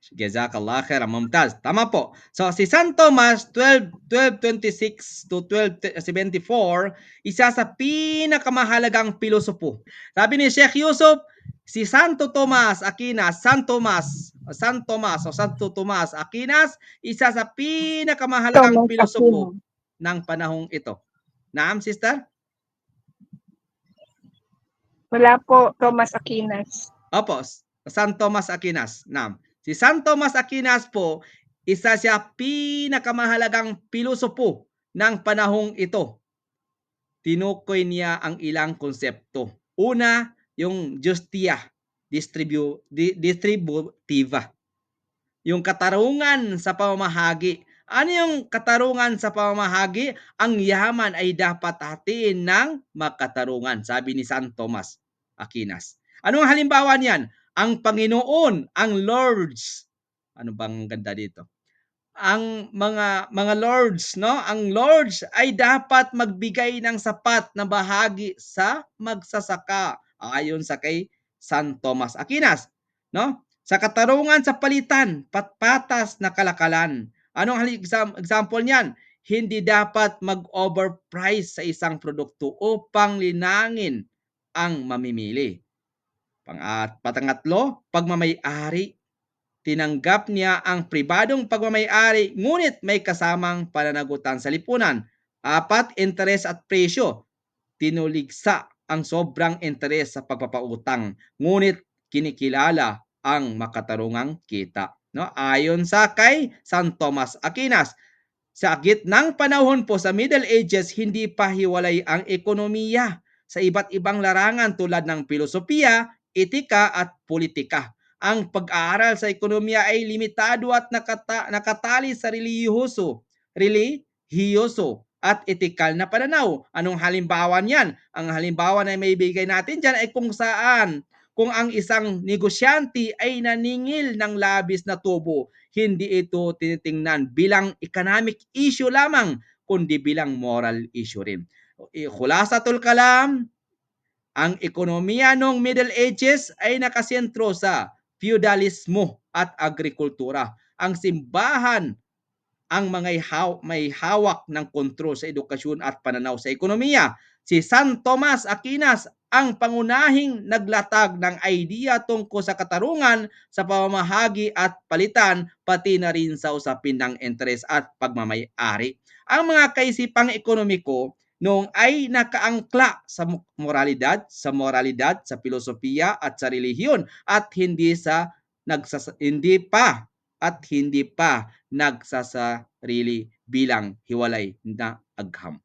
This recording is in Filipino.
Jazakallah khair, mumtaz. Tama po. So si San Tomas 1226 to 1274, isa sa pinakamahalagang pilosopo. Sabi ni Sheikh Yusuf, si Santo Tomas Aquinas, Santo Tomas Aquinas, isa sa pinakamahalagang Thomas pilosopo Aquino. ng panahong ito. Naam, sister? Wala po, Thomas Aquinas. Opo, San Tomas Aquinas. Naam. Si San Tomas Aquinas po, isa siya pinakamahalagang pilosopo ng panahong ito. Tinukoy niya ang ilang konsepto. Una, yung justia distributiva. Yung katarungan sa pamamahagi. Ano yung katarungan sa pamamahagi? Ang yaman ay dapat hatiin ng makatarungan, sabi ni San Tomas Aquinas. Anong halimbawa niyan? Ang Panginoon, ang Lords. Ano bang ganda dito? Ang mga lords, no? Ang lords ay dapat magbigay ng sapat na bahagi sa magsasaka ayon sa kay San Tomas Aquinas, no? Sa katarungan sa palitan, patpatas na kalakalan. Anong example niyan? Hindi dapat mag-overprice sa isang produkto upang linangin ang mamimili. Pangatlo, pagmamay-ari. Tinanggap niya ang pribadong pagmamay-ari ngunit may kasamang pananagutan sa lipunan. 4, interes at presyo. Tinuligsa ang sobrang interes sa pagpapautang ngunit kinikilala ang makatarungang kita. No? Ayon sa kay San Tomas Aquinas, sa gitnang panahon po sa Middle Ages, hindi pa hiwalay ang ekonomiya sa iba't ibang larangan tulad ng filosofiya, etika at politika. Ang pag-aaral sa ekonomiya ay limitado at nakatali sa relihiyoso at etikal na pananaw. Anong halimbawa niyan? Ang halimbawa na may bigay natin dyan ay kung ang isang negosyante ay naningil ng labis na tubo, hindi ito tinitingnan bilang economic issue lamang, kundi bilang moral issue rin. Khulasatul kalam, ang ekonomiya noong Middle Ages ay nakasentro sa feudalismo at agrikultura. Ang simbahan ang may hawak ng kontrol sa edukasyon at pananaw sa ekonomiya. Si San Tomas Aquinas ang pangunahing naglatag ng idea tungkol sa katarungan sa pamamahagi at palitan, pati na rin sa usapin ng interes at pagmamay-ari. Ang mga kaisipang ekonomiko noong ay nakaangkla sa moralidad, sa filosofiya at sa relihiyon at hindi pa nagsasarili bilang hiwalay na agham.